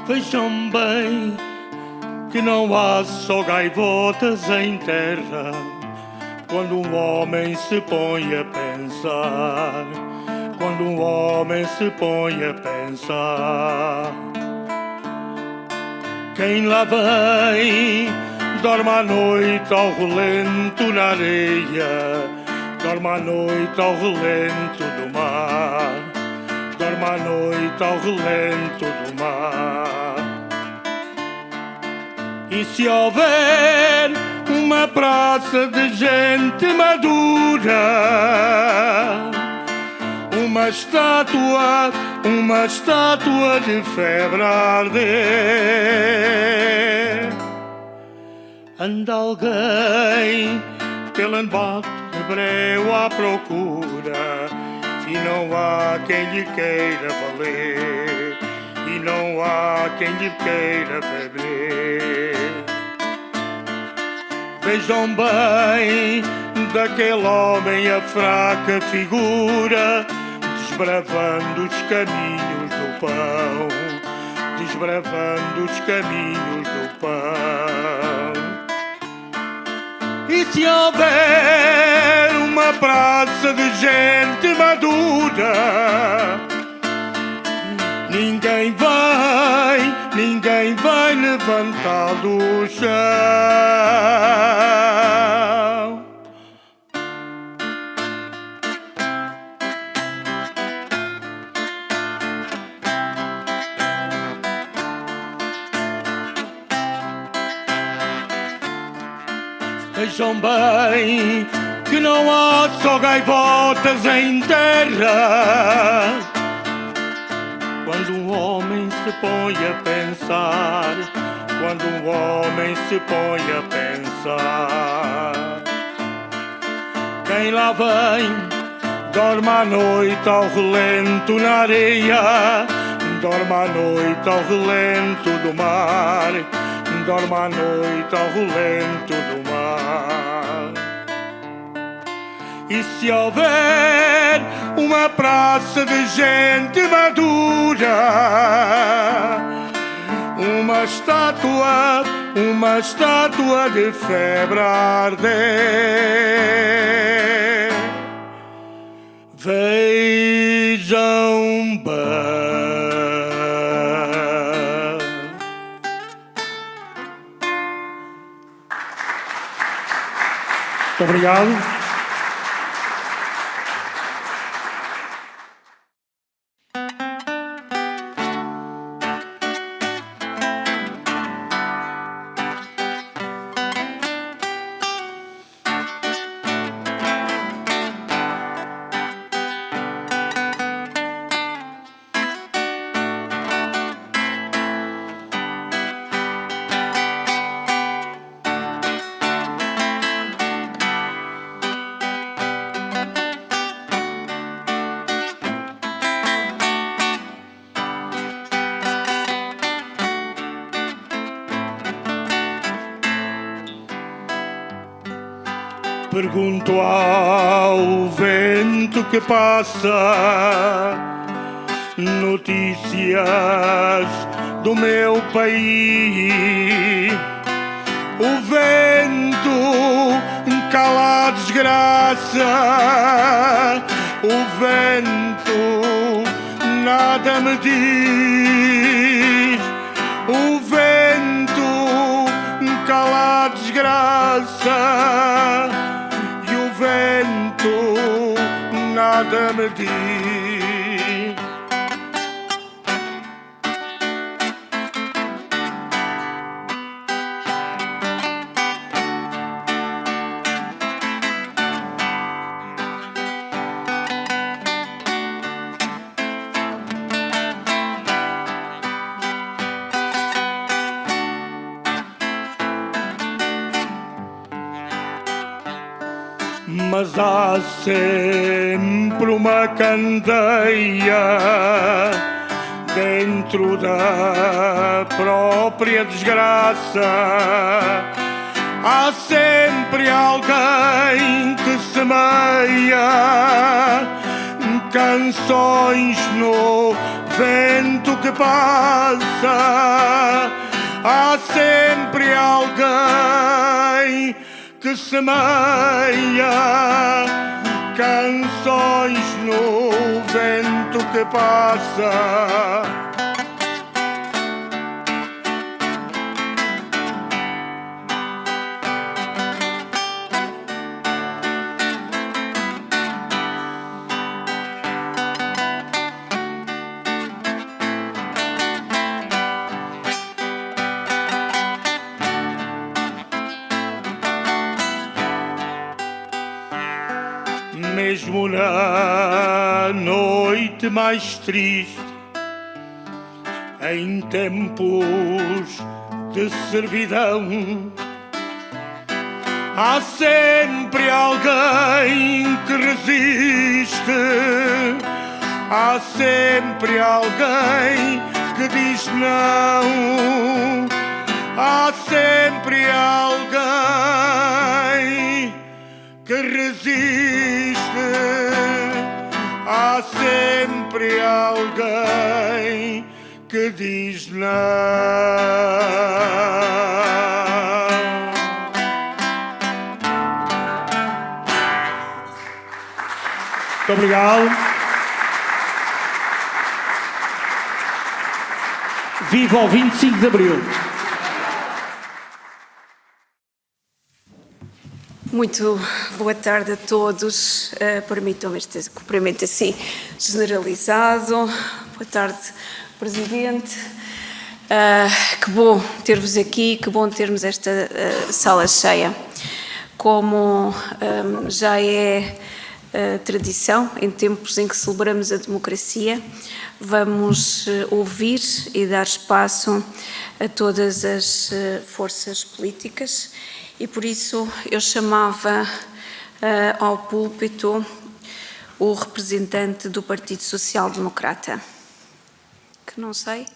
Vejam bem que não há só gaivotas em terra quando um homem se põe a pensar. Quando um homem se põe a pensar. Quem lá vem dorme à noite ao relento na areia, dorme à noite ao relento do mar, dorme à noite ao relento do mar. E se houver uma praça de gente madura, uma estátua de febre a arder, anda alguém pelo embate de breu à procura, e não há quem lhe queira valer, e não há quem lhe queira valer. Vejam bem daquele homem a fraca figura, desbravando os caminhos do pão, desbravando os caminhos do pão. E se houver uma praça de gente madura, ninguém vai levantá-lo do chão. Vejam bem que não há só gaivotas em terra quando um homem se põe a pensar, quando um homem se põe a pensar. Quem lá vem dorme à noite ao relento na areia, dorme à noite ao relento do mar, dorme à noite ao relento do mar. E se houver uma praça de gente madura, uma estátua de febre a arder, vejam bem. Muito obrigado. Pergunto ao vento que passa notícias do meu país. O vento cala a desgraça, o vento nada me diz. O vento cala a desgraça, o vento nada me diz. Mas há sempre uma candeia dentro da própria desgraça. há sempre alguém que semeia canções no vento que passa. Há sempre alguém que semeia canções no vento que passa. Mesmo na noite mais triste, em tempos de servidão, há sempre alguém que resiste, há sempre alguém que diz não, há sempre alguém que resiste, há sempre alguém que diz não. Muito obrigado. Viva o 25 de Abril! Muito boa tarde a todos. Permitam-me este cumprimento assim generalizado. Boa tarde, Presidente. Que bom ter-vos aqui, que bom termos esta sala cheia. Como já é tradição, em tempos em que celebramos a democracia, vamos ouvir e dar espaço a todas as forças políticas. E por isso eu chamava ao púlpito o representante do Partido Social Democrata, que não sei.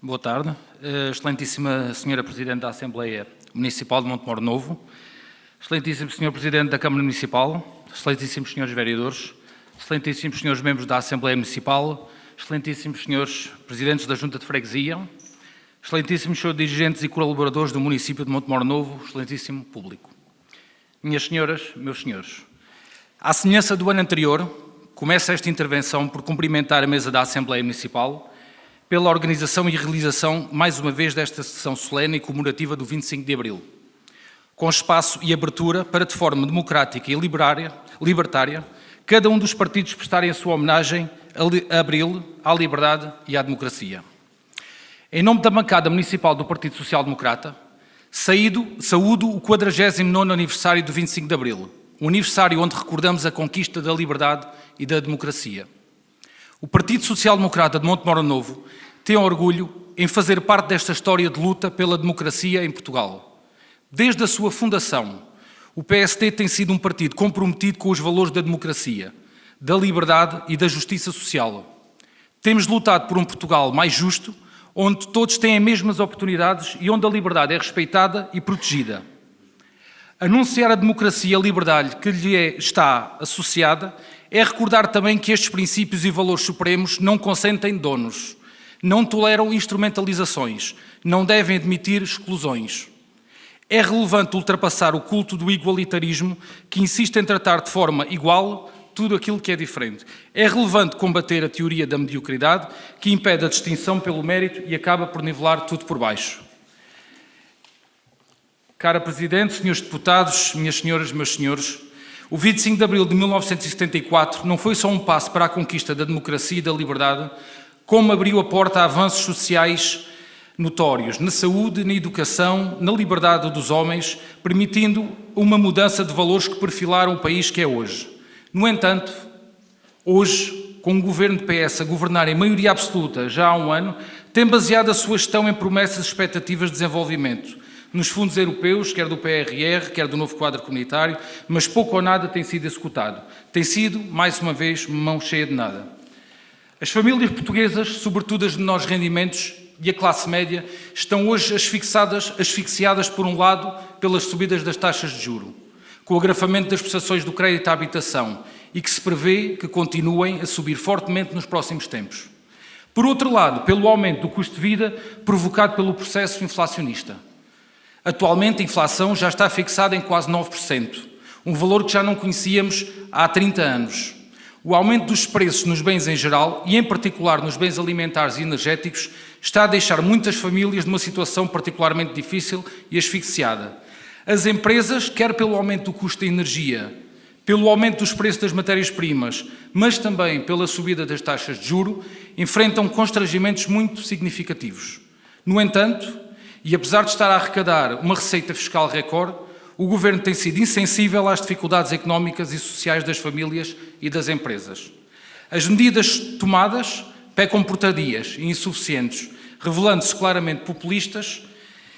Boa tarde, excelentíssima Senhora Presidente da Assembleia Municipal de Montemor Novo, excelentíssimo Senhor Presidente da Câmara Municipal, excelentíssimos Senhores Vereadores, excelentíssimos Senhores Membros da Assembleia Municipal, excelentíssimos Senhores Presidentes da Junta de Freguesia, excelentíssimos Senhores Dirigentes e colaboradores do município de Montemor Novo, excelentíssimo público. Minhas Senhoras, meus Senhores, à semelhança do ano anterior, começo esta intervenção por cumprimentar a mesa da Assembleia Municipal pela organização e realização, mais uma vez, desta sessão solene e comemorativa do 25 de Abril, com espaço e abertura para, de forma democrática e libertária, cada um dos partidos prestarem a sua homenagem a Abril, à liberdade e à democracia. Em nome da bancada municipal do Partido Social Democrata, saúdo o 49º aniversário do 25 de Abril, um aniversário onde recordamos a conquista da liberdade e da democracia. O Partido Social Democrata de Montemor Novo tem orgulho em fazer parte desta história de luta pela democracia em Portugal. Desde a sua fundação, o PSD tem sido um partido comprometido com os valores da democracia, da liberdade e da justiça social. Temos lutado por um Portugal mais justo, onde todos têm as mesmas oportunidades e onde a liberdade é respeitada e protegida. Anunciar a democracia e a liberdade que lhe está associada é recordar também que estes princípios e valores supremos não consentem donos, não toleram instrumentalizações, não devem admitir exclusões. É relevante ultrapassar o culto do igualitarismo que insiste em tratar de forma igual tudo aquilo que é diferente. É relevante combater a teoria da mediocridade que impede a distinção pelo mérito e acaba por nivelar tudo por baixo. Cara Presidente, senhores deputados, minhas senhoras, meus senhores, o 25 de abril de 1974 não foi só um passo para a conquista da democracia e da liberdade, como abriu a porta a avanços sociais notórios na saúde, na educação, na liberdade dos homens, permitindo uma mudança de valores que perfilaram o país que é hoje. No entanto, hoje, com o governo de PS a governar em maioria absoluta já há um ano, tem baseado a sua gestão em promessas e expectativas de desenvolvimento, nos fundos europeus, quer do PRR, quer do novo quadro comunitário, mas pouco ou nada tem sido executado. Tem sido, mais uma vez, mão cheia de nada. As famílias portuguesas, sobretudo as de menores rendimentos e a classe média, estão hoje asfixiadas, por um lado, pelas subidas das taxas de juro, com o agravamento das prestações do crédito à habitação e que se prevê que continuem a subir fortemente nos próximos tempos. Por outro lado, pelo aumento do custo de vida provocado pelo processo inflacionista. Atualmente, a inflação já está fixada em quase 9%, um valor que já não conhecíamos há 30 anos. O aumento dos preços nos bens em geral, e em particular nos bens alimentares e energéticos, está a deixar muitas famílias numa situação particularmente difícil e asfixiada. As empresas, quer pelo aumento do custo da energia, pelo aumento dos preços das matérias-primas, mas também pela subida das taxas de juro, enfrentam constrangimentos muito significativos. No entanto, e apesar de estar a arrecadar uma receita fiscal recorde, o Governo tem sido insensível às dificuldades económicas e sociais das famílias e das empresas. As medidas tomadas pecam por tardias e insuficientes, revelando-se claramente populistas,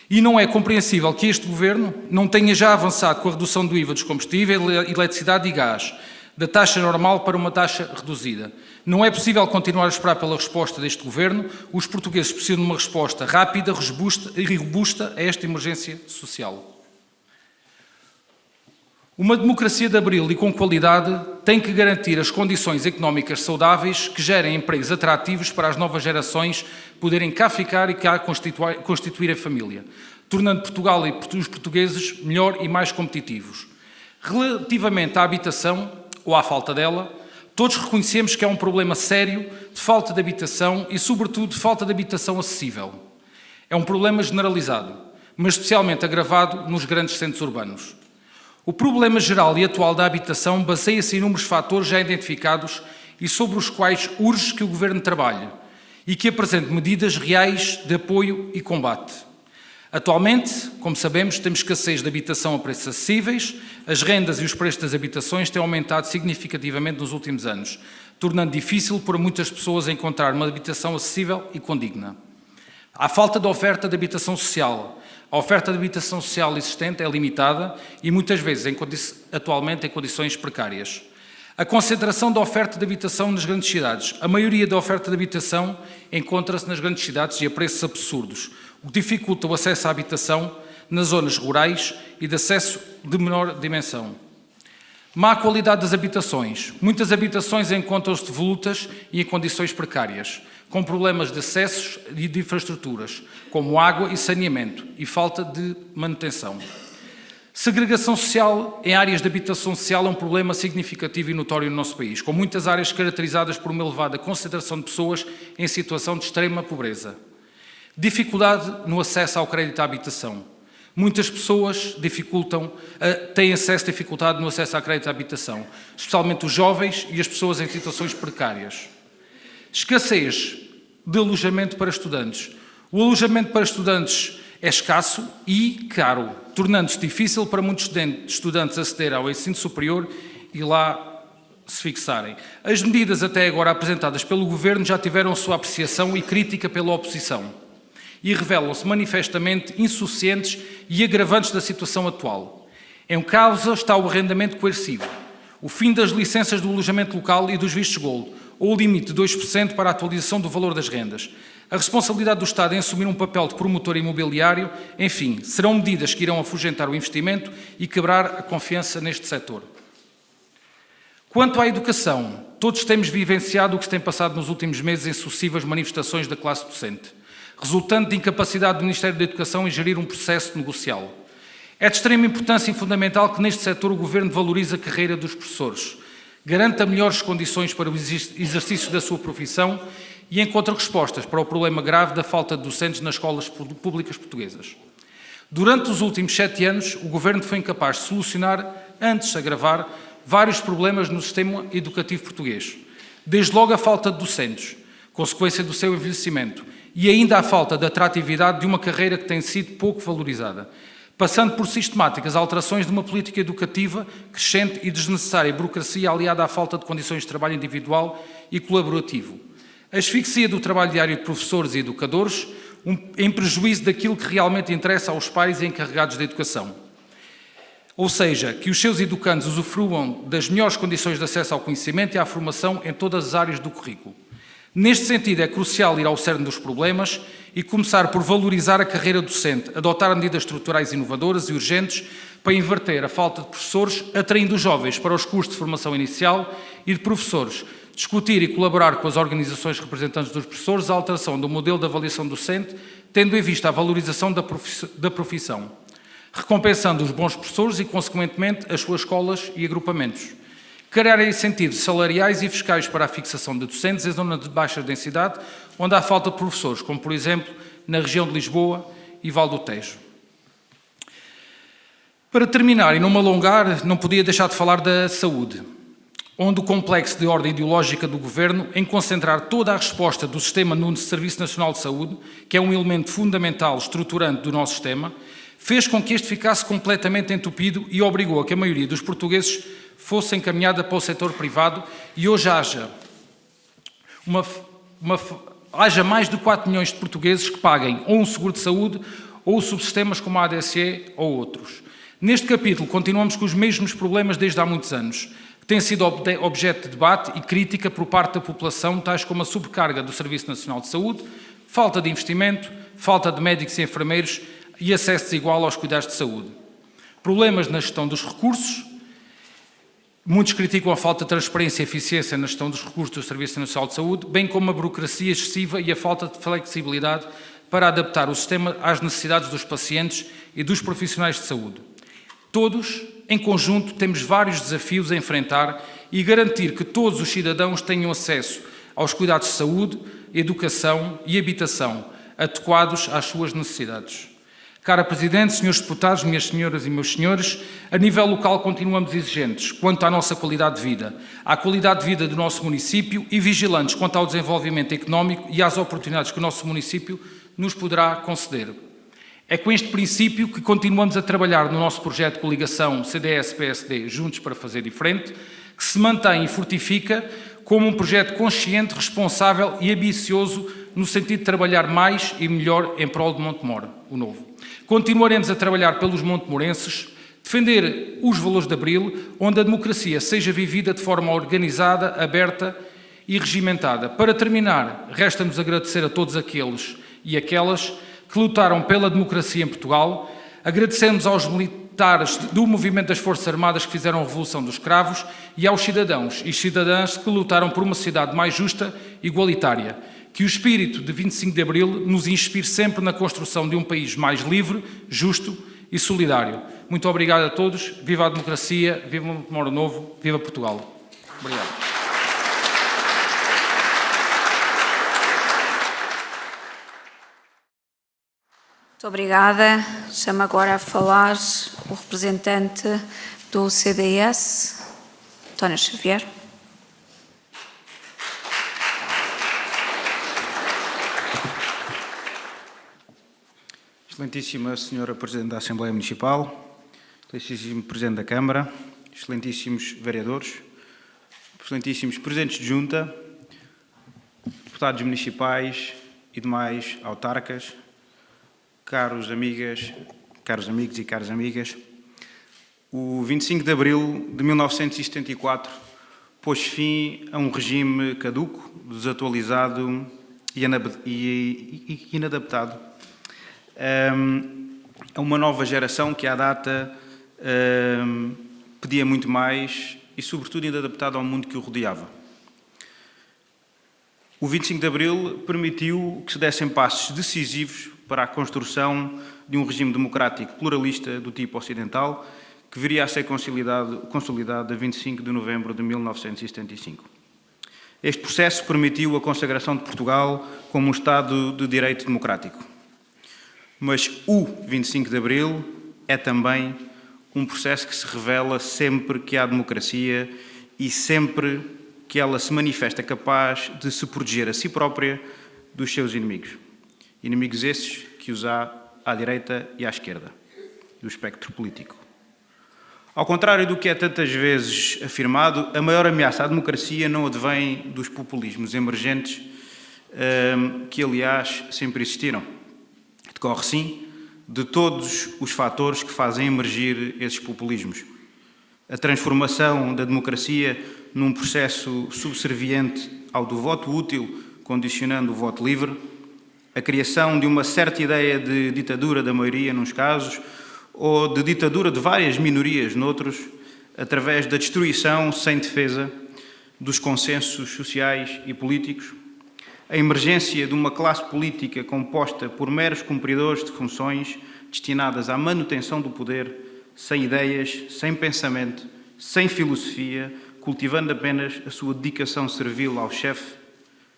e não é compreensível que este Governo não tenha já avançado com a redução do IVA dos combustíveis, eletricidade e gás, da taxa normal para uma taxa reduzida. Não é possível continuar a esperar pela resposta deste Governo. Os portugueses precisam de uma resposta rápida e robusta a esta emergência social. Uma democracia de abril e com qualidade tem que garantir as condições económicas saudáveis que gerem empregos atrativos para as novas gerações poderem cá ficar e cá constituir a família, tornando Portugal e os portugueses melhor e mais competitivos. Relativamente à habitação, ou à falta dela, todos reconhecemos que é um problema sério de falta de habitação e, sobretudo, de falta de habitação acessível. É um problema generalizado, mas especialmente agravado nos grandes centros urbanos. O problema geral e atual da habitação baseia-se em inúmeros fatores já identificados e sobre os quais urge que o Governo trabalhe e que apresente medidas reais de apoio e combate. Atualmente, como sabemos, temos escassez de habitação a preços acessíveis, as rendas e os preços das habitações têm aumentado significativamente nos últimos anos, tornando difícil para muitas pessoas encontrar uma habitação acessível e condigna. Há falta de oferta de habitação social. A oferta de habitação social existente é limitada e muitas vezes, atualmente, em condições precárias. A concentração da oferta de habitação nas grandes cidades. A maioria da oferta de habitação encontra-se nas grandes cidades e a preços absurdos, o que dificulta o acesso à habitação nas zonas rurais e de acesso de menor dimensão. Má qualidade das habitações. Muitas habitações encontram-se devolutas e em condições precárias, com problemas de acessos e de infraestruturas, como água e saneamento, e falta de manutenção. Segregação social em áreas de habitação social é um problema significativo e notório no nosso país, com muitas áreas caracterizadas por uma elevada concentração de pessoas em situação de extrema pobreza. Dificuldade no acesso ao crédito à habitação. Muitas pessoas têm dificuldade no acesso ao crédito à habitação, especialmente os jovens e as pessoas em situações precárias. Escassez de alojamento para estudantes. O alojamento para estudantes é escasso e caro, tornando-se difícil para muitos estudantes aceder ao ensino superior e lá se fixarem. As medidas até agora apresentadas pelo Governo já tiveram a sua apreciação e crítica pela oposição e revelam-se manifestamente insuficientes e agravantes da situação atual. Em causa está o arrendamento coercivo, o fim das licenças do alojamento local e dos vistos gold, ou o limite de 2% para a atualização do valor das rendas. A responsabilidade do Estado em assumir um papel de promotor imobiliário, enfim, serão medidas que irão afugentar o investimento e quebrar a confiança neste setor. Quanto à educação, todos temos vivenciado o que se tem passado nos últimos meses em sucessivas manifestações da classe docente, resultante de incapacidade do Ministério da Educação em gerir um processo negocial. É de extrema importância e fundamental que neste setor o Governo valorize a carreira dos professores, garanta melhores condições para o exercício da sua profissão e encontre respostas para o problema grave da falta de docentes nas escolas públicas portuguesas. Durante os últimos 7 anos, o Governo foi incapaz de solucionar, antes de agravar, vários problemas no sistema educativo português. Desde logo a falta de docentes, consequência do seu envelhecimento, e ainda a falta de atratividade de uma carreira que tem sido pouco valorizada. passando por sistemáticas alterações de uma política educativa crescente e desnecessária burocracia aliada à falta de condições de trabalho individual e colaborativo. A asfixia do trabalho diário de professores e educadores, em prejuízo daquilo que realmente interessa aos pais e encarregados da educação. Ou seja, que os seus educandos usufruam das melhores condições de acesso ao conhecimento e à formação em todas as áreas do currículo. Neste sentido, é crucial ir ao cerne dos problemas e começar por valorizar a carreira docente, adotar medidas estruturais inovadoras e urgentes para inverter a falta de professores, atraindo os jovens para os cursos de formação inicial e de professores, discutir e colaborar com as organizações representantes dos professores a alteração do modelo de avaliação docente, tendo em vista a valorização da profissão, recompensando os bons professores e, consequentemente, as suas escolas e agrupamentos. Criar incentivos salariais e fiscais para a fixação de docentes em zonas de baixa densidade, onde há falta de professores, como, por exemplo, na região de Lisboa e Val do Tejo. Para terminar, e não me alongar, não podia deixar de falar da saúde, onde o complexo de ordem ideológica do Governo, em concentrar toda a resposta do sistema no Serviço Nacional de Saúde, que é um elemento fundamental, estruturante do nosso sistema, fez com que este ficasse completamente entupido e obrigou a que a maioria dos portugueses fosse encaminhada para o setor privado e hoje haja mais de 4 milhões de portugueses que paguem ou um seguro de saúde ou subsistemas como a ADSE ou outros. Neste capítulo continuamos com os mesmos problemas desde há muitos anos, que têm sido objeto de debate e crítica por parte da população, tais como a sobrecarga do Serviço Nacional de Saúde, falta de investimento, falta de médicos e enfermeiros e acesso desigual aos cuidados de saúde. Problemas na gestão dos recursos. Muitos criticam a falta de transparência e eficiência na gestão dos recursos do Serviço Nacional de Saúde, bem como a burocracia excessiva e a falta de flexibilidade para adaptar o sistema às necessidades dos pacientes e dos profissionais de saúde. Todos, em conjunto, temos vários desafios a enfrentar e garantir que todos os cidadãos tenham acesso aos cuidados de saúde, educação e habitação adequados às suas necessidades. Cara Presidente, senhores deputados, minhas senhoras e meus senhores, a nível local continuamos exigentes quanto à nossa qualidade de vida, à qualidade de vida do nosso município e vigilantes quanto ao desenvolvimento económico e às oportunidades que o nosso município nos poderá conceder. É com este princípio que continuamos a trabalhar no nosso projeto de coligação CDS-PSD Juntos para Fazer Diferente, que se mantém e fortifica como um projeto consciente, responsável e ambicioso no sentido de trabalhar mais e melhor em prol de Montemor, o novo. Continuaremos a trabalhar pelos montemorenses, defender os valores de Abril, onde a democracia seja vivida de forma organizada, aberta e regimentada. Para terminar, resta-nos agradecer a todos aqueles e aquelas que lutaram pela democracia em Portugal, agradecemos aos militares do movimento das Forças Armadas que fizeram a Revolução dos Cravos e aos cidadãos e cidadãs que lutaram por uma sociedade mais justa e igualitária. Que o espírito de 25 de Abril nos inspire sempre na construção de um país mais livre, justo e solidário. Muito obrigado a todos. Viva a democracia, viva o Montemor Novo, viva Portugal. Obrigado. Muito obrigada. Chamo agora a falar o representante do CDS, António Xavier. Excelentíssima Senhora Presidente da Assembleia Municipal, Excelentíssimo Presidente da Câmara, Excelentíssimos Vereadores, Excelentíssimos Presidentes de Junta, Deputados Municipais e demais autarcas, caros amigos e caras amigas, o 25 de Abril de 1974 pôs fim a um regime caduco, desatualizado e inadaptado, a uma nova geração que à data pedia muito mais e, sobretudo, inadaptado ao mundo que o rodeava. O 25 de Abril permitiu que se dessem passos decisivos para a construção de um regime democrático pluralista do tipo ocidental, que viria a ser consolidado a 25 de novembro de 1975. Este processo permitiu a consagração de Portugal como um Estado de direito democrático. Mas o 25 de Abril é também um processo que se revela sempre que há democracia e sempre que ela se manifesta capaz de se proteger a si própria dos seus inimigos. Inimigos esses que os há à direita e à esquerda. do espectro político. Ao contrário do que é tantas vezes afirmado, a maior ameaça à democracia não advém dos populismos emergentes, que, aliás, sempre existiram. Decorre, sim, de todos os fatores que fazem emergir esses populismos. A transformação da democracia num processo subserviente ao do voto útil, condicionando o voto livre, a criação de uma certa ideia de ditadura da maioria, nos casos, ou de ditadura de várias minorias, noutros, através da destruição sem defesa dos consensos sociais e políticos, a emergência de uma classe política composta por meros cumpridores de funções destinadas à manutenção do poder, sem ideias, sem pensamento, sem filosofia, cultivando apenas a sua dedicação servil ao chefe,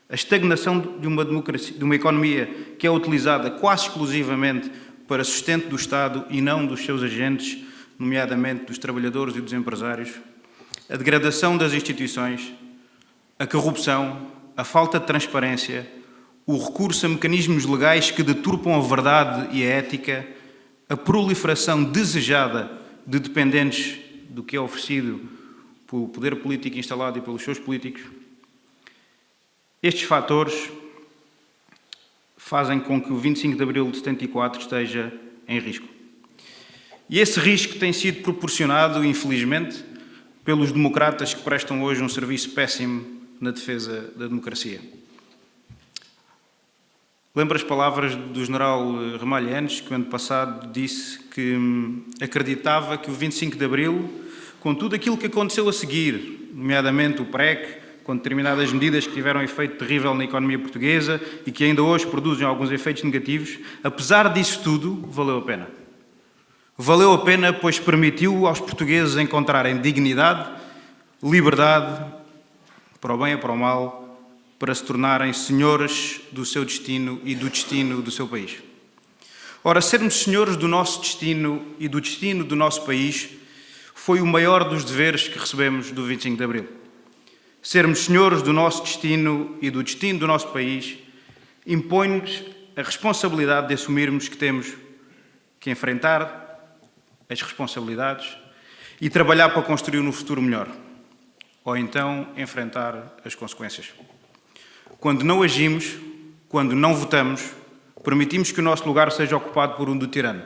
a estagnação de uma democracia, de uma economia que é utilizada quase exclusivamente para sustento do Estado e não dos seus agentes, nomeadamente dos trabalhadores e dos empresários, a degradação das instituições, a corrupção, a falta de transparência, o recurso a mecanismos legais que deturpam a verdade e a ética, a proliferação desejada de dependentes do que é oferecido pelo poder político instalado e pelos seus políticos. Estes fatores fazem com que o 25 de abril de 74 esteja em risco. E esse risco tem sido proporcionado, infelizmente, pelos democratas que prestam hoje um serviço péssimo na defesa da democracia. Lembro as palavras do general Ramalhianes, que o ano passado disse que acreditava que o 25 de abril, com tudo aquilo que aconteceu a seguir, nomeadamente o PREC, com determinadas medidas que tiveram efeito terrível na economia portuguesa e que ainda hoje produzem alguns efeitos negativos, apesar disso tudo, valeu a pena. Valeu a pena, pois permitiu aos portugueses encontrarem dignidade, liberdade, para o bem e para o mal, para se tornarem senhores do seu destino e do destino do seu país. Ora, sermos senhores do nosso destino e do destino do nosso país foi o maior dos deveres que recebemos do 25 de abril. Sermos senhores do nosso destino e do destino do nosso país impõe-nos a responsabilidade de assumirmos que temos que enfrentar as responsabilidades e trabalhar para construir um futuro melhor, ou então enfrentar as consequências. Quando não agimos, quando não votamos, permitimos que o nosso lugar seja ocupado por um do tirano.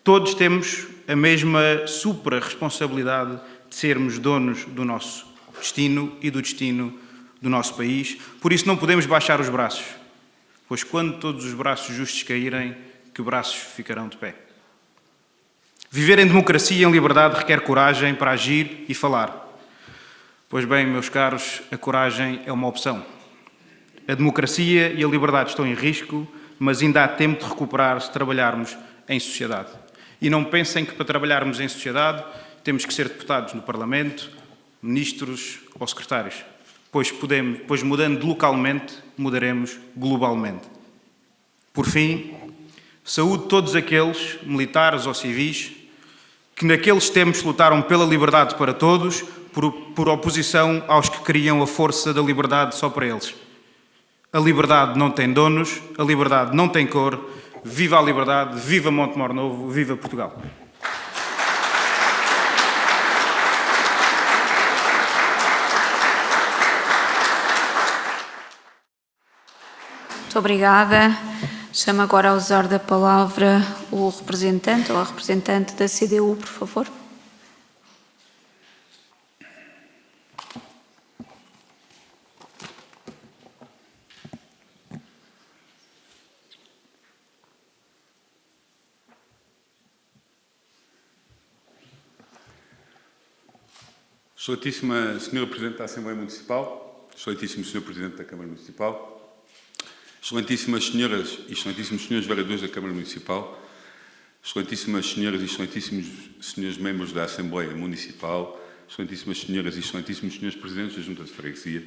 Todos temos a mesma supra-responsabilidade de sermos donos do nosso destino e do destino do nosso país. Por isso não podemos baixar os braços, pois quando todos os braços justos caírem, que braços ficarão de pé? Viver em democracia e em liberdade requer coragem para agir e falar. Pois bem, meus caros, a coragem é uma opção. A democracia e a liberdade estão em risco, mas ainda há tempo de recuperar se trabalharmos em sociedade. E não pensem que para trabalharmos em sociedade temos que ser deputados no Parlamento, ministros ou secretários, pois mudando localmente, mudaremos globalmente. Por fim, saúdo todos aqueles, militares ou civis, que naqueles tempos lutaram pela liberdade para todos, por oposição aos que queriam a força da liberdade só para eles. A liberdade não tem donos, a liberdade não tem cor. Viva a liberdade, viva Montemor Novo, viva Portugal. Muito obrigada. Chamo agora a usar da palavra o representante ou a representante da CDU, por favor. Excelentíssima Senhora Presidente da Assembleia Municipal, Excelentíssimo Senhor Presidente da Câmara Municipal, Excelentíssimas Senhoras e Excelentíssimos Senhores Vereadores da Câmara Municipal, Excelentíssimas Senhoras e Excelentíssimos Senhores Membros da Assembleia Municipal, Excelentíssimas Senhoras e Excelentíssimos Senhores Presidentes da Junta de Freguesia,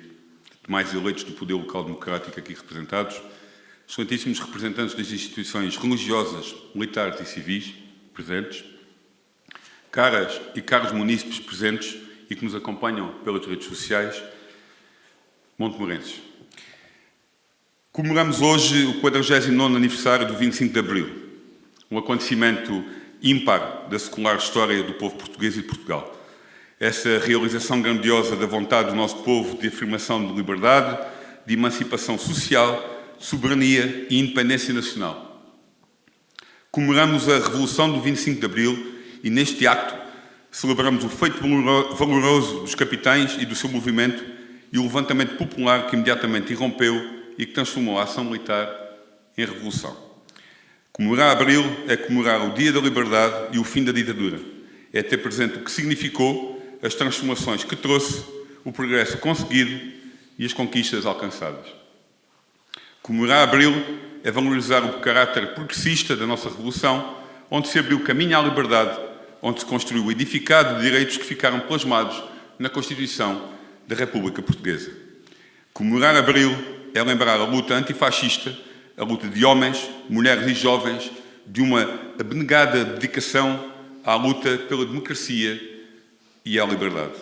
demais eleitos do Poder Local Democrático aqui representados, Excelentíssimos representantes das instituições religiosas, militares e civis presentes, caras e caros munícipes presentes e que nos acompanham pelas redes sociais, montemorenses. Comemoramos hoje o 49º aniversário do 25 de Abril, um acontecimento ímpar da secular história do povo português e de Portugal. Essa realização grandiosa da vontade do nosso povo de afirmação de liberdade, de emancipação social, de soberania e independência nacional. Comemoramos a Revolução do 25 de Abril e, neste acto, celebramos o feito valoroso dos capitães e do seu movimento e o levantamento popular que imediatamente irrompeu e que transformou a ação militar em revolução. Comemorar Abril é comemorar o Dia da Liberdade e o fim da ditadura. É ter presente o que significou, as transformações que trouxe, o progresso conseguido e as conquistas alcançadas. Comemorar Abril é valorizar o caráter progressista da nossa Revolução, onde se abriu caminho à liberdade, onde se construiu o edificado de direitos que ficaram plasmados na Constituição da República Portuguesa. Comemorar Abril é lembrar a luta antifascista, a luta de homens, mulheres e jovens, de uma abnegada dedicação à luta pela democracia e à liberdade.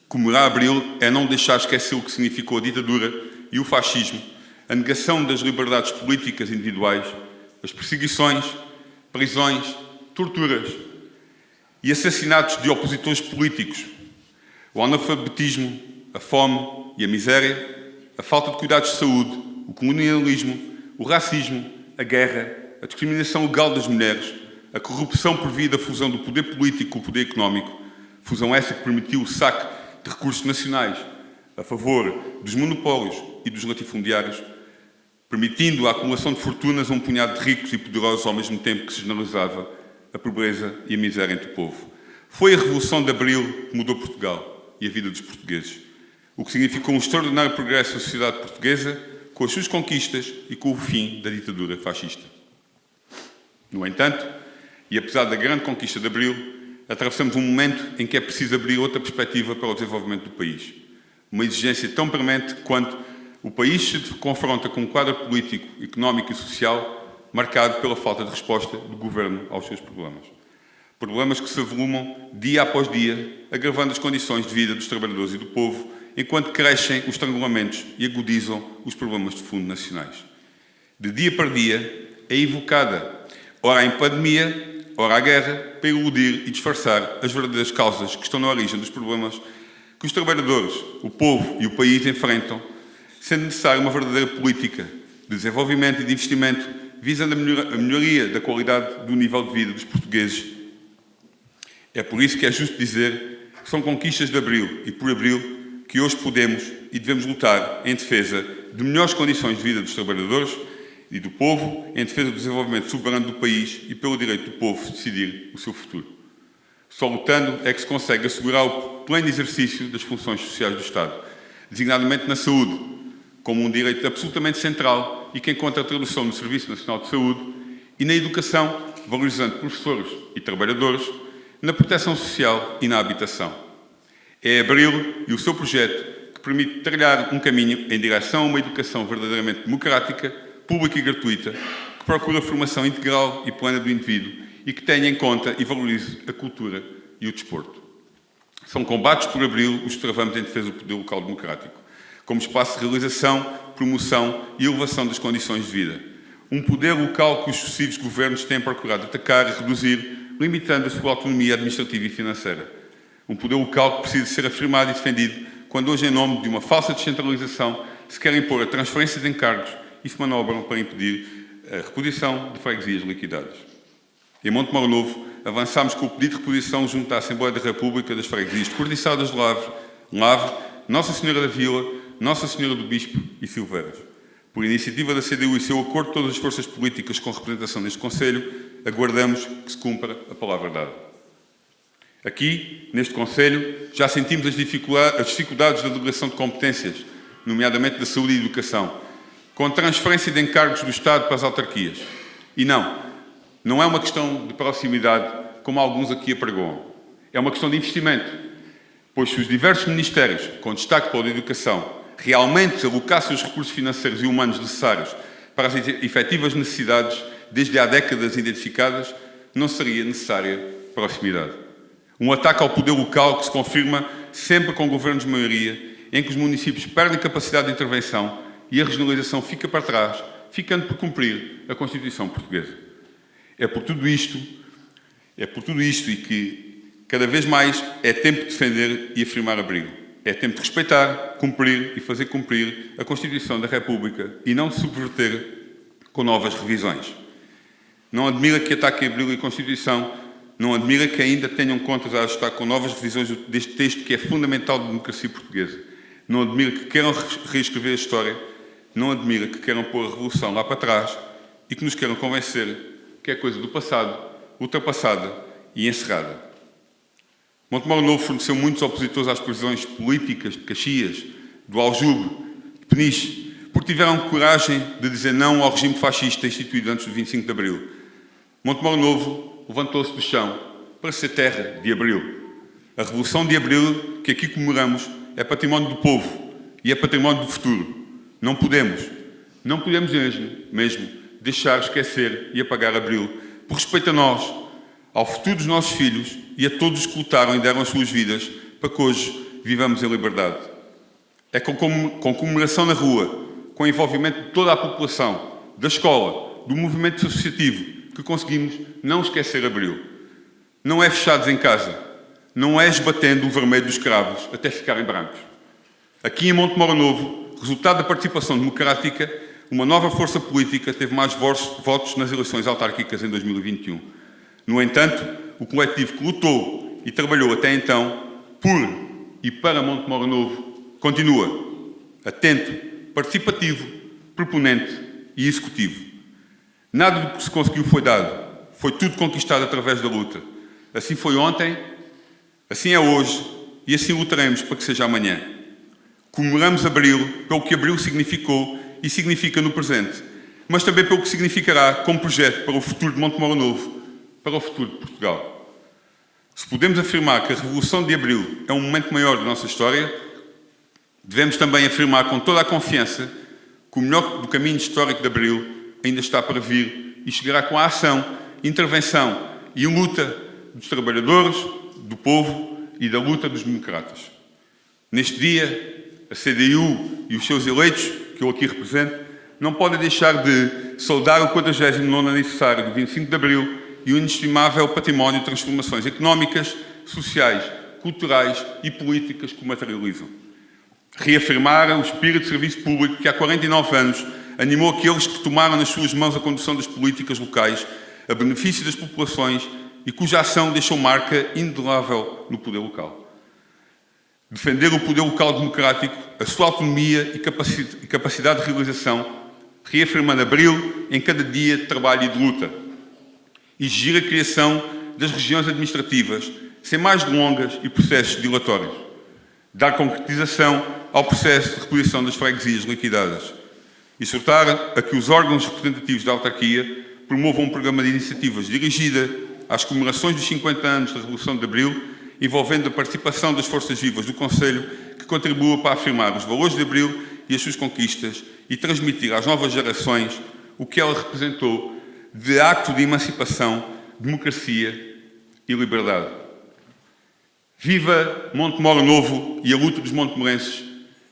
Comemorar Abril é não deixar esquecer o que significou a ditadura e o fascismo, a negação das liberdades políticas individuais, as perseguições, prisões, torturas e assassinatos de opositores políticos, o analfabetismo, a fome e a miséria, a falta de cuidados de saúde, o colonialismo, o racismo, a guerra, a discriminação legal das mulheres, a corrupção por via da fusão do poder político com o poder económico, fusão essa que permitiu o saque de recursos nacionais a favor dos monopólios e dos latifundiários, permitindo a acumulação de fortunas a um punhado de ricos e poderosos ao mesmo tempo que se generalizava a pobreza e a miséria entre o povo. Foi a Revolução de Abril que mudou Portugal e a vida dos portugueses, o que significou um extraordinário progresso da sociedade portuguesa com as suas conquistas e com o fim da ditadura fascista. No entanto, e apesar da grande conquista de Abril, atravessamos um momento em que é preciso abrir outra perspectiva para o desenvolvimento do país. Uma exigência tão premente quanto o país se confronta com um quadro político, económico e social marcado pela falta de resposta do governo aos seus problemas. Problemas que se avolumam dia após dia, agravando as condições de vida dos trabalhadores e do povo, enquanto crescem os estrangulamentos e agudizam os problemas de fundo nacionais. De dia para dia é evocada, ora a pandemia, ora a guerra, para eludir e disfarçar as verdadeiras causas que estão na origem dos problemas que os trabalhadores, o povo e o país enfrentam, sendo necessária uma verdadeira política de desenvolvimento e de investimento visando a melhoria da qualidade do nível de vida dos portugueses. É por isso que é justo dizer que são conquistas de Abril e por Abril que hoje podemos e devemos lutar em defesa de melhores condições de vida dos trabalhadores e do povo, em defesa do desenvolvimento soberano do país e pelo direito do povo decidir o seu futuro. Só lutando é que se consegue assegurar o pleno exercício das funções sociais do Estado, designadamente na saúde, como um direito absolutamente central e que encontra tradução no Serviço Nacional de Saúde, e na educação, valorizando professores e trabalhadores, na proteção social e na habitação. É Abril e o seu projeto que permite trilhar um caminho em direção a uma educação verdadeiramente democrática, pública e gratuita, que procura a formação integral e plena do indivíduo e que tenha em conta e valorize a cultura e o desporto. São combates por Abril os que travamos em defesa do poder local democrático, como espaço de realização, promoção e elevação das condições de vida. Um poder local que os sucessivos governos têm procurado atacar e reduzir, limitando a sua autonomia administrativa e financeira. Um poder local que precisa ser afirmado e defendido quando hoje, em nome de uma falsa descentralização, se quer impor a transferência de encargos e se manobram para impedir a reposição de freguesias liquidadas. Em Montemor Novo, avançámos com o pedido de reposição junto à Assembleia da República das freguesias de Cortiçadas de Lavre, Nossa Senhora da Vila, Nossa Senhora do Bispo e Silveiras. Por iniciativa da CDU e seu acordo de todas as forças políticas com representação neste Conselho, aguardamos que se cumpra a palavra dada. Aqui, neste Conselho, já sentimos as dificuldades da delegação de competências, nomeadamente da saúde e educação, com a transferência de encargos do Estado para as autarquias. E não é uma questão de proximidade, como alguns aqui apregoam. É uma questão de investimento, pois se os diversos ministérios, com destaque para a educação, realmente alocassem os recursos financeiros e humanos necessários para as efetivas necessidades, desde há décadas identificadas, não seria necessária proximidade. Um ataque ao poder local que se confirma sempre com governos de maioria, em que os municípios perdem capacidade de intervenção e a regionalização fica para trás, ficando por cumprir a Constituição portuguesa. É por tudo isto É por tudo isto e que, cada vez mais, é tempo de defender e afirmar Abril. É tempo de respeitar, cumprir e fazer cumprir a Constituição da República e não de subverter com novas revisões. Não admira que ataquem Abril e a Constituição, não admira que ainda tenham contas a ajustar com novas revisões deste texto que é fundamental da democracia portuguesa. Não admira que queiram reescrever a história, não admira que queiram pôr a revolução lá para trás e que nos queiram convencer que é coisa do passado, ultrapassada e encerrada. Montemor Novo forneceu muitos opositores às prisões políticas de Caxias, do Aljube, de Peniche, porque tiveram coragem de dizer não ao regime fascista instituído antes do 25 de Abril. Montemor Novo levantou-se do chão para ser terra de Abril. A Revolução de Abril, que aqui comemoramos, é património do povo e é património do futuro. Não podemos mesmo deixar esquecer e apagar Abril, por respeito a nós, ao futuro dos nossos filhos e a todos os que lutaram e deram as suas vidas para que hoje vivamos em liberdade. É com comemoração na rua, com o envolvimento de toda a população, da escola, do movimento associativo, que conseguimos não esquecer Abril. Não é fechados em casa, não é esbatendo o vermelho dos cravos até ficarem brancos. Aqui em Montemor Novo, resultado da participação democrática, uma nova força política teve mais votos nas eleições autárquicas em 2021. No entanto, o coletivo que lutou e trabalhou até então por e para Montemor Novo continua atento, participativo, proponente e executivo. Nada do que se conseguiu foi dado, foi tudo conquistado através da luta. Assim foi ontem, assim é hoje e assim lutaremos para que seja amanhã. Comemoramos Abril pelo que Abril significou e significa no presente, mas também pelo que significará como projeto para o futuro de Montemor Novo, para o futuro de Portugal. Se podemos afirmar que a Revolução de Abril é um momento maior da nossa história, devemos também afirmar com toda a confiança que o melhor do caminho histórico de Abril ainda está para vir e chegará com a ação, intervenção e luta dos trabalhadores, do povo e da luta dos democratas. Neste dia, a CDU e os seus eleitos, que eu aqui represento, não podem deixar de saudar o 49º aniversário do 25 de Abril e o inestimável património de transformações económicas, sociais, culturais e políticas que o materializam. Reafirmar o espírito de serviço público que há 49 anos animou aqueles que tomaram nas suas mãos a condução das políticas locais a benefício das populações e cuja ação deixou marca indelével no poder local. Defender o poder local democrático, a sua autonomia e capacidade de realização, reafirmando Abril em cada dia de trabalho e de luta. Exigir a criação das regiões administrativas, sem mais delongas e processos dilatórios. Dar concretização ao processo de reposição das freguesias liquidadas. Exortar a que os órgãos representativos da autarquia promovam um programa de iniciativas dirigida às comemorações dos 50 anos da Revolução de Abril, envolvendo a participação das forças vivas do Conselho, que contribua para afirmar os valores de Abril e as suas conquistas e transmitir às novas gerações o que ela representou de acto de emancipação, democracia e liberdade. Viva Montemor Novo e a luta dos montemorenses.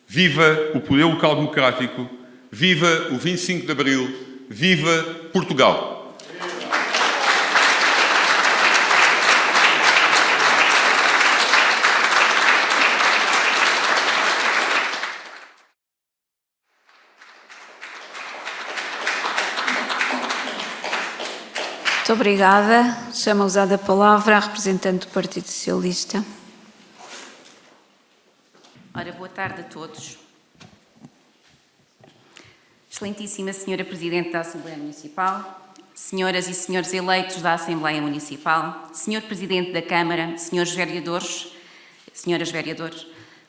Viva o poder local democrático. Viva o 25 de Abril. Viva Portugal. Muito obrigada. Chamo a usar a palavra a representante do Partido Socialista. Ora, boa tarde a todos. Excelentíssima Senhora Presidente da Assembleia Municipal, senhoras e senhores eleitos da Assembleia Municipal, Senhor Presidente da Câmara, senhores vereadores, senhoras vereadoras,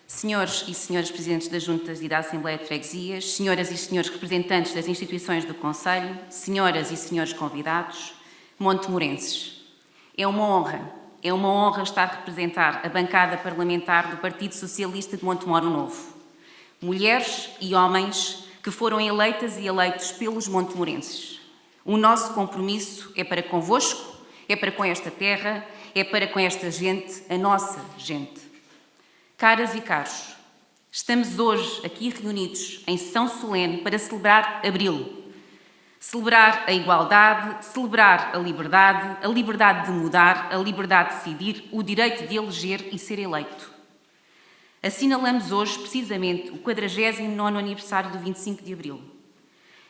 senhores e senhoras Presidentes das Juntas e da Assembleia de Freguesias, senhoras e senhores representantes das instituições do Conselho, senhoras e senhores convidados, montemorenses. É uma honra estar a representar a bancada parlamentar do Partido Socialista de Montemor Novo. Mulheres e homens que foram eleitas e eleitos pelos montemorenses. O nosso compromisso é para convosco, é para com esta terra, é para com esta gente, a nossa gente. Caras e caros, estamos hoje aqui reunidos em sessão solene para celebrar Abril. celebrar a igualdade, celebrar a liberdade de mudar, a liberdade de decidir, o direito de eleger e ser eleito. Assinalamos hoje, precisamente, o 49º aniversário do 25 de Abril,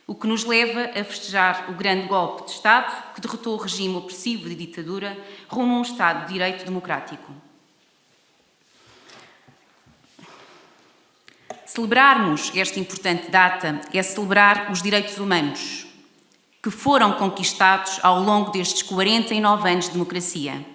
o que nos leva a festejar o grande golpe de Estado que derrotou o regime opressivo de ditadura rumo a um Estado de direito democrático. Celebrarmos esta importante data é celebrar os direitos humanos que foram conquistados ao longo destes 49 anos de democracia.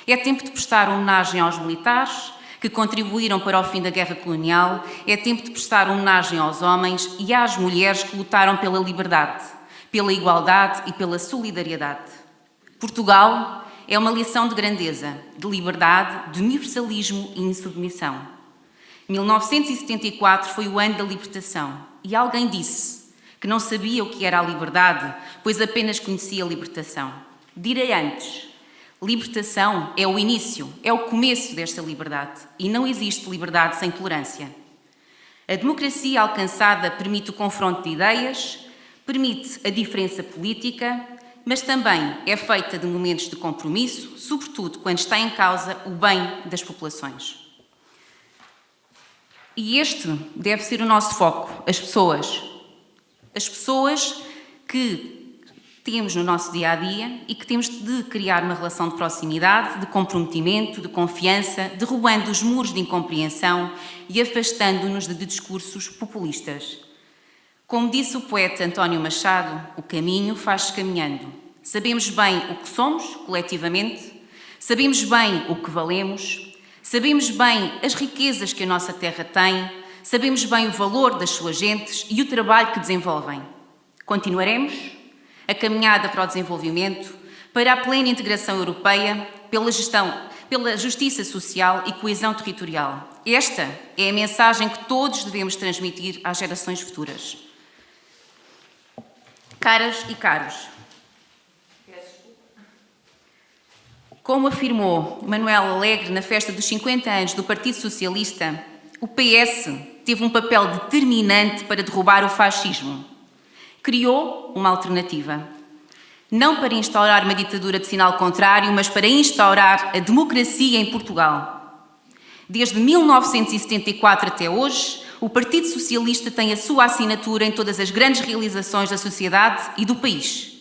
É tempo de prestar homenagem aos militares que contribuíram para o fim da guerra colonial, é tempo de prestar homenagem aos homens e às mulheres que lutaram pela liberdade, pela igualdade e pela solidariedade. Portugal é uma lição de grandeza, de liberdade, de universalismo e insubmissão. 1974 foi o ano da libertação e alguém disse que não sabia o que era a liberdade, pois apenas conhecia a libertação. Direi antes, libertação é o início, é o começo desta liberdade e não existe liberdade sem tolerância. A democracia alcançada permite o confronto de ideias, permite a diferença política, mas também é feita de momentos de compromisso, sobretudo quando está em causa o bem das populações. E este deve ser o nosso foco, as pessoas. As pessoas que temos no nosso dia-a-dia e que temos de criar uma relação de proximidade, de comprometimento, de confiança, derrubando os muros de incompreensão e afastando-nos de discursos populistas. Como disse o poeta António Machado, o caminho faz-se caminhando. Sabemos bem o que somos, coletivamente, sabemos bem o que valemos, sabemos bem as riquezas que a nossa terra tem, sabemos bem o valor das suas gentes e o trabalho que desenvolvem. Continuaremos a caminhada para o desenvolvimento, para a plena integração europeia, pela justiça social e coesão territorial. Esta é a mensagem que todos devemos transmitir às gerações futuras. Caras e caros, como afirmou Manuel Alegre na festa dos 50 anos do Partido Socialista, o PS teve um papel determinante para derrubar o fascismo. Criou uma alternativa. Não para instaurar uma ditadura de sinal contrário, mas para instaurar a democracia em Portugal. Desde 1974 até hoje, o Partido Socialista tem a sua assinatura em todas as grandes realizações da sociedade e do país.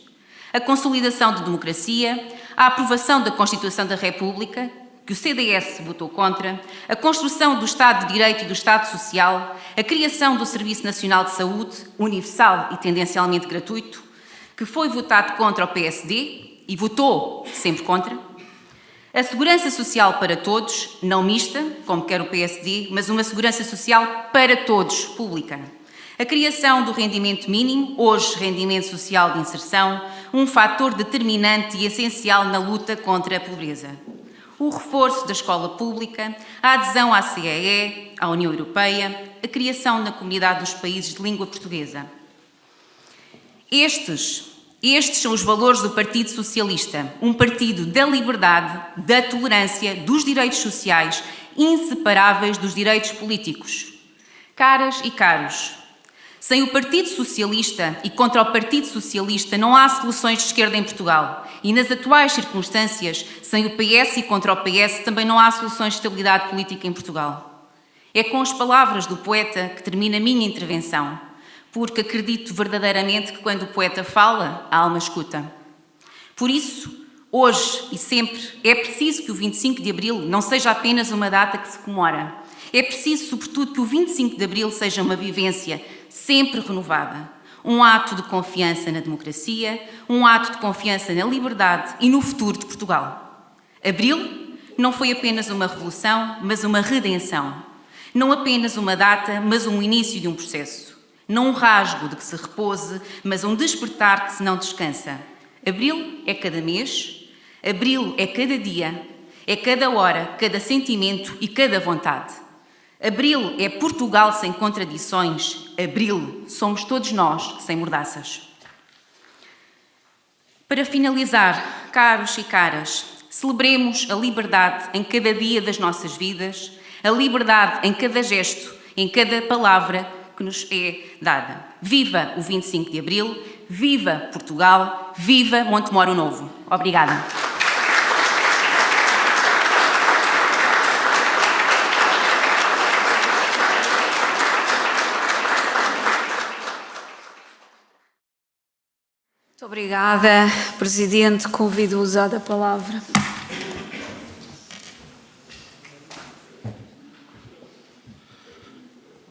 A consolidação da democracia, a aprovação da Constituição da República, que o CDS votou contra, a construção do Estado de Direito e do Estado Social, a criação do Serviço Nacional de Saúde, universal e tendencialmente gratuito, que foi votado contra o PSD e votou sempre contra, a segurança social para todos, não mista, como quer o PSD, mas uma segurança social para todos, pública. A criação do rendimento mínimo, hoje rendimento social de inserção, um fator determinante e essencial na luta contra a pobreza. O reforço da escola pública, a adesão à CEE, à União Europeia, a criação na Comunidade dos Países de Língua Portuguesa. Estes são os valores do Partido Socialista, um partido da liberdade, da tolerância, dos direitos sociais, inseparáveis dos direitos políticos. Caras e caros, sem o Partido Socialista e contra o Partido Socialista não há soluções de esquerda em Portugal. E nas atuais circunstâncias, sem o PS e contra o PS também não há soluções de estabilidade política em Portugal. É com as palavras do poeta que termina a minha intervenção, porque acredito verdadeiramente que quando o poeta fala, a alma escuta. Por isso, hoje e sempre, é preciso que o 25 de Abril não seja apenas uma data que se comemora. É preciso, sobretudo, que o 25 de Abril seja uma vivência sempre renovada. Um ato de confiança na democracia, um ato de confiança na liberdade e no futuro de Portugal. Abril não foi apenas uma revolução, mas uma redenção. Não apenas uma data, mas um início de um processo. Não um rasgo de que se repouse, mas um despertar que se não descansa. Abril é cada mês, abril é cada dia, é cada hora, cada sentimento e cada vontade. Abril é Portugal sem contradições, abril somos todos nós sem mordaças. Para finalizar, caros e caras, celebremos a liberdade em cada dia das nossas vidas, a liberdade em cada gesto, em cada palavra que nos é dada. Viva o 25 de Abril, viva Portugal, viva Montemor o Novo. Obrigada. Muito obrigada, Presidente. Convido a usar a palavra.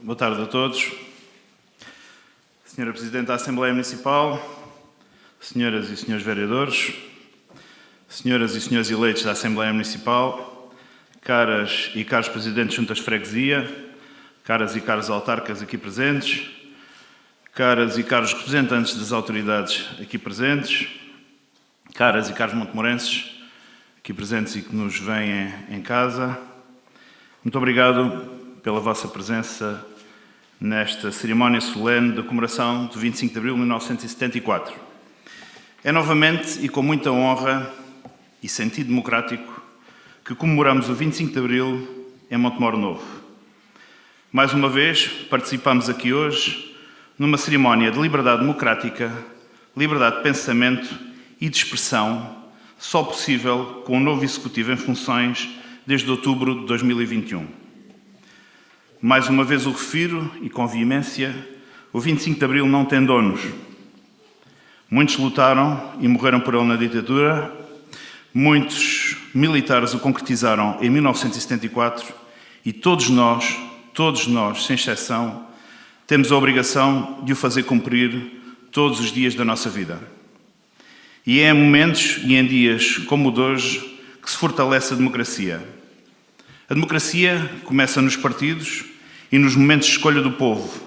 Boa tarde a todos. Senhora Presidente da Assembleia Municipal, senhoras e senhores vereadores, senhoras e senhores eleitos da Assembleia Municipal, caras e caros Presidentes de Juntas de Freguesia, caras e caros autarcas aqui presentes, caras e caros representantes das autoridades aqui presentes, caras e caros montemorenses aqui presentes e que nos veem em casa, muito obrigado pela vossa presença nesta cerimónia solene da comemoração do 25 de abril de 1974. É novamente e com muita honra e sentido democrático que comemoramos o 25 de abril em Montemor Novo. Mais uma vez, participamos aqui hoje numa cerimónia de liberdade democrática, liberdade de pensamento e de expressão, só possível com o novo Executivo em funções desde outubro de 2021. Mais uma vez o refiro, e com veemência, o 25 de Abril não tem donos. Muitos lutaram e morreram por ele na ditadura, muitos militares o concretizaram em 1974 e todos nós, sem exceção, temos a obrigação de o fazer cumprir todos os dias da nossa vida. E é em momentos e em dias como o de hoje que se fortalece a democracia. A democracia começa nos partidos e nos momentos de escolha do povo,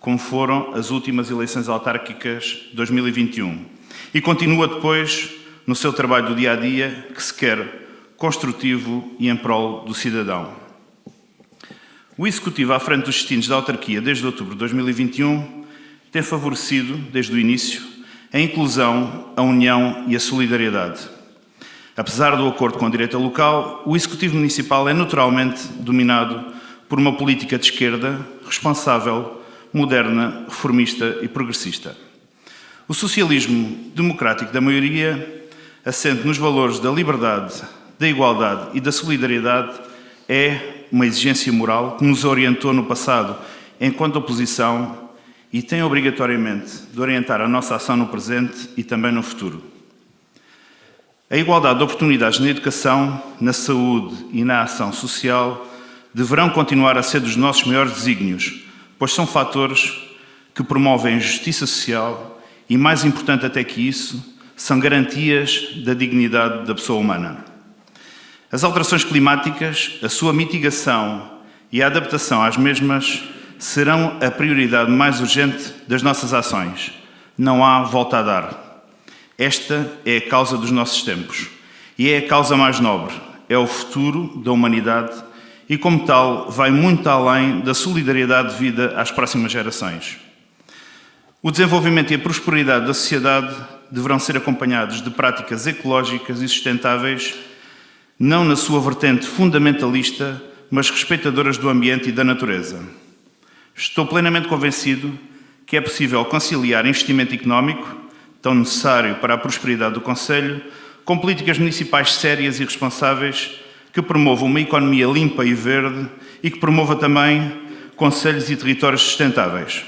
como foram as últimas eleições autárquicas de 2021. E continua depois no seu trabalho do dia-a-dia, que se quer construtivo e em prol do cidadão. O Executivo à frente dos destinos da autarquia desde outubro de 2021 tem favorecido, desde o início, a inclusão, a união e a solidariedade. Apesar do acordo com a direita local, o Executivo Municipal é naturalmente dominado por uma política de esquerda responsável, moderna, reformista e progressista. O socialismo democrático da maioria, assente nos valores da liberdade, da igualdade e da solidariedade, é uma exigência moral que nos orientou no passado enquanto oposição e tem obrigatoriamente de orientar a nossa ação no presente e também no futuro. A igualdade de oportunidades na educação, na saúde e na ação social deverão continuar a ser dos nossos maiores desígnios, pois são fatores que promovem a justiça social e, mais importante até que isso, são garantias da dignidade da pessoa humana. As alterações climáticas, a sua mitigação e a adaptação às mesmas serão a prioridade mais urgente das nossas ações. Não há volta a dar. Esta é a causa dos nossos tempos e é a causa mais nobre. É o futuro da humanidade e, como tal, vai muito além da solidariedade devida às próximas gerações. O desenvolvimento e a prosperidade da sociedade deverão ser acompanhados de práticas ecológicas e sustentáveis, não na sua vertente fundamentalista, mas respeitadoras do ambiente e da natureza. Estou plenamente convencido que é possível conciliar investimento económico, tão necessário para a prosperidade do concelho, com políticas municipais sérias e responsáveis que promovam uma economia limpa e verde e que promova também concelhos e territórios sustentáveis.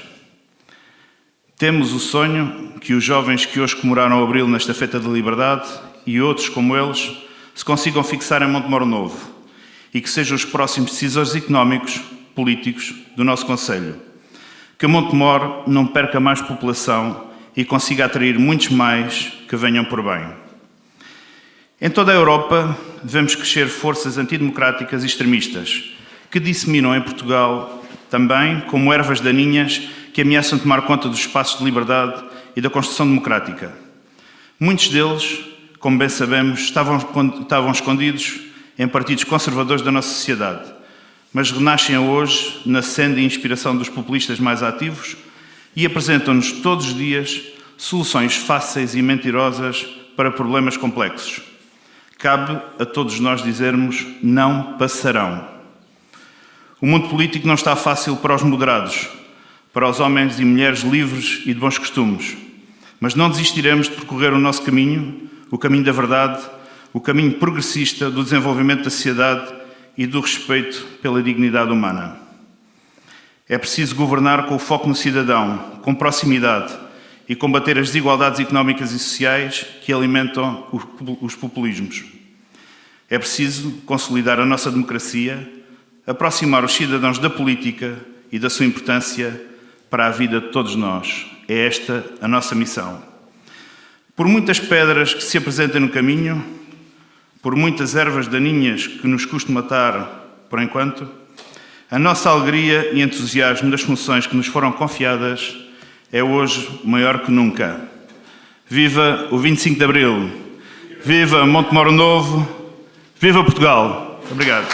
Temos o sonho que os jovens que hoje comemoraram Abril na Estafeta da Liberdade e outros como eles se consigam fixar em Montemor Novo e que sejam os próximos decisores económicos, políticos do nosso concelho. Que Montemor não perca mais população e consiga atrair muitos mais que venham por bem. Em toda a Europa, vemos crescer forças antidemocráticas e extremistas que disseminam em Portugal também como ervas daninhas que ameaçam tomar conta dos espaços de liberdade e da construção democrática. Muitos deles, como bem sabemos, estavam escondidos em partidos conservadores da nossa sociedade, mas renascem hoje na senda e inspiração dos populistas mais ativos e apresentam-nos todos os dias soluções fáceis e mentirosas para problemas complexos. Cabe a todos nós dizermos: não passarão. O mundo político não está fácil para os moderados, para os homens e mulheres livres e de bons costumes, mas não desistiremos de percorrer o nosso caminho, o caminho da verdade, o caminho progressista do desenvolvimento da sociedade e do respeito pela dignidade humana. É preciso governar com o foco no cidadão, com proximidade e combater as desigualdades económicas e sociais que alimentam os populismos. É preciso consolidar a nossa democracia, aproximar os cidadãos da política e da sua importância para a vida de todos nós. É esta a nossa missão. Por muitas pedras que se apresentem no caminho, por muitas ervas daninhas que nos custe matar por enquanto, a nossa alegria e entusiasmo das funções que nos foram confiadas é hoje maior que nunca. Viva o 25 de Abril! Viva Montemor Novo! Viva Portugal! Obrigado.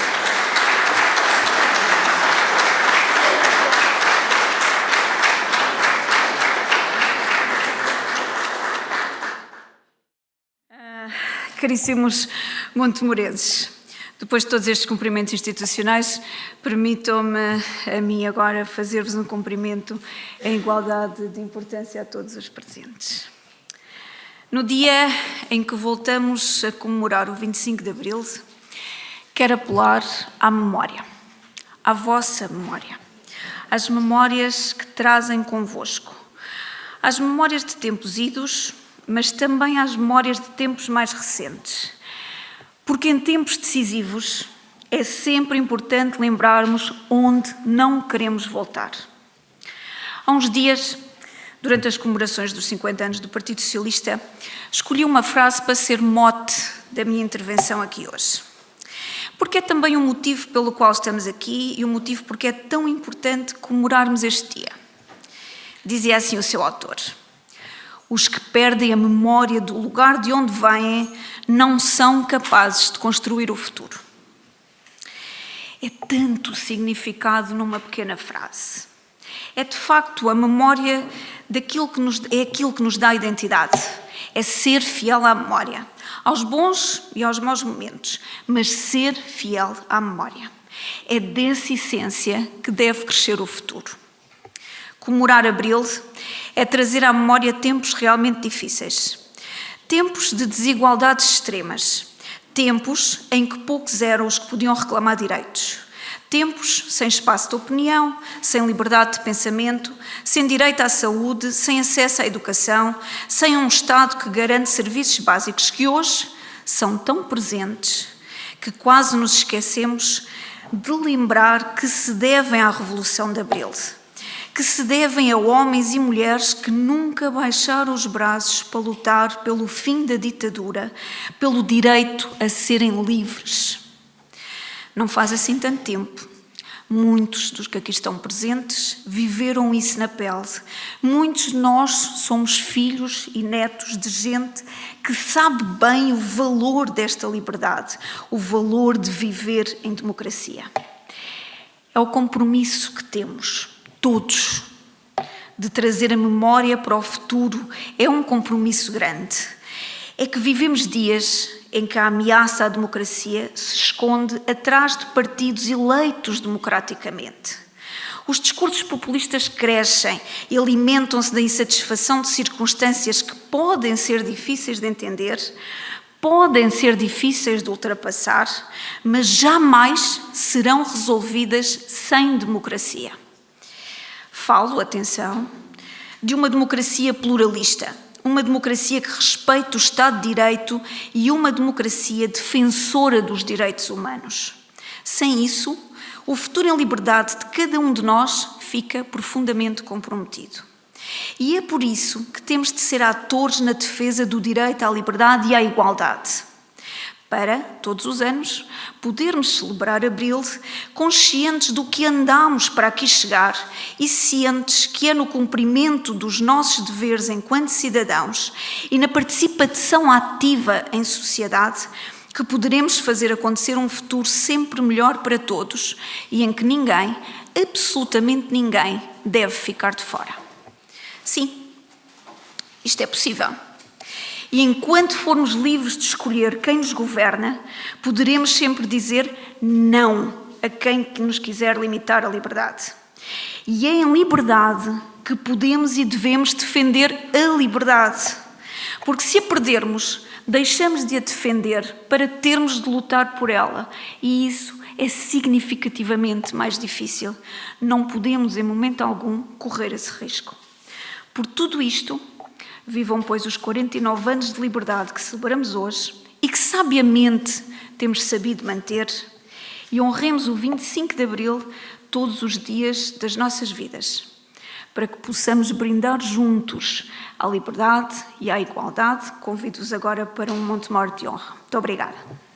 Caríssimos montemorenses, depois de todos estes cumprimentos institucionais, permitam-me a mim agora fazer-vos um cumprimento em igualdade de importância a todos os presentes. No dia em que voltamos a comemorar o 25 de Abril, quero apelar à memória, à vossa memória, às memórias que trazem convosco, às memórias de tempos idos, mas também às memórias de tempos mais recentes. Porque em tempos decisivos é sempre importante lembrarmos onde não queremos voltar. Há uns dias, durante as comemorações dos 50 anos do Partido Socialista, escolhi uma frase para ser mote da minha intervenção aqui hoje. Porque é também um motivo pelo qual estamos aqui e um motivo porque é tão importante comemorarmos este dia. Dizia assim o seu autor: os que perdem a memória do lugar de onde vêm não são capazes de construir o futuro. É tanto significado numa pequena frase. É de facto a memória daquilo que aquilo que nos dá identidade. É ser fiel à memória, aos bons e aos maus momentos, mas ser fiel à memória. É dessa essência que deve crescer o futuro. Comemorar Abril é trazer à memória tempos realmente difíceis. Tempos de desigualdades extremas. Tempos em que poucos eram os que podiam reclamar direitos. Tempos sem espaço de opinião, sem liberdade de pensamento, sem direito à saúde, sem acesso à educação, sem um Estado que garante serviços básicos que hoje são tão presentes que quase nos esquecemos de lembrar que se devem à Revolução de Abril. Que se devem a homens e mulheres que nunca baixaram os braços para lutar pelo fim da ditadura, pelo direito a serem livres. Não faz assim tanto tempo. Muitos dos que aqui estão presentes viveram isso na pele. Muitos de nós somos filhos e netos de gente que sabe bem o valor desta liberdade, o valor de viver em democracia. É o compromisso que temos, todos, de trazer a memória para o futuro. É um compromisso grande. É que vivemos dias em que a ameaça à democracia se esconde atrás de partidos eleitos democraticamente. Os discursos populistas crescem e alimentam-se da insatisfação de circunstâncias que podem ser difíceis de entender, podem ser difíceis de ultrapassar, mas jamais serão resolvidas sem democracia. Falo, atenção, de uma democracia pluralista, uma democracia que respeita o Estado de Direito e uma democracia defensora dos direitos humanos. Sem isso, o futuro em liberdade de cada um de nós fica profundamente comprometido. E é por isso que temos de ser atores na defesa do direito à liberdade e à igualdade. Para, todos os anos, podermos celebrar Abril conscientes do que andámos para aqui chegar e cientes que é no cumprimento dos nossos deveres enquanto cidadãos e na participação ativa em sociedade que poderemos fazer acontecer um futuro sempre melhor para todos e em que ninguém, absolutamente ninguém, deve ficar de fora. Sim, isto é possível. E enquanto formos livres de escolher quem nos governa, poderemos sempre dizer não a quem nos quiser limitar a liberdade. E é em liberdade que podemos e devemos defender a liberdade. Porque se a perdermos, deixamos de a defender para termos de lutar por ela. E isso é significativamente mais difícil. Não podemos, em momento algum, correr esse risco. Por tudo isto, vivam, pois, os 49 anos de liberdade que celebramos hoje e que sabiamente temos sabido manter, e honremos o 25 de Abril todos os dias das nossas vidas, para que possamos brindar juntos à liberdade e à igualdade. Convido-vos agora para um Montemor de honra. Muito obrigada.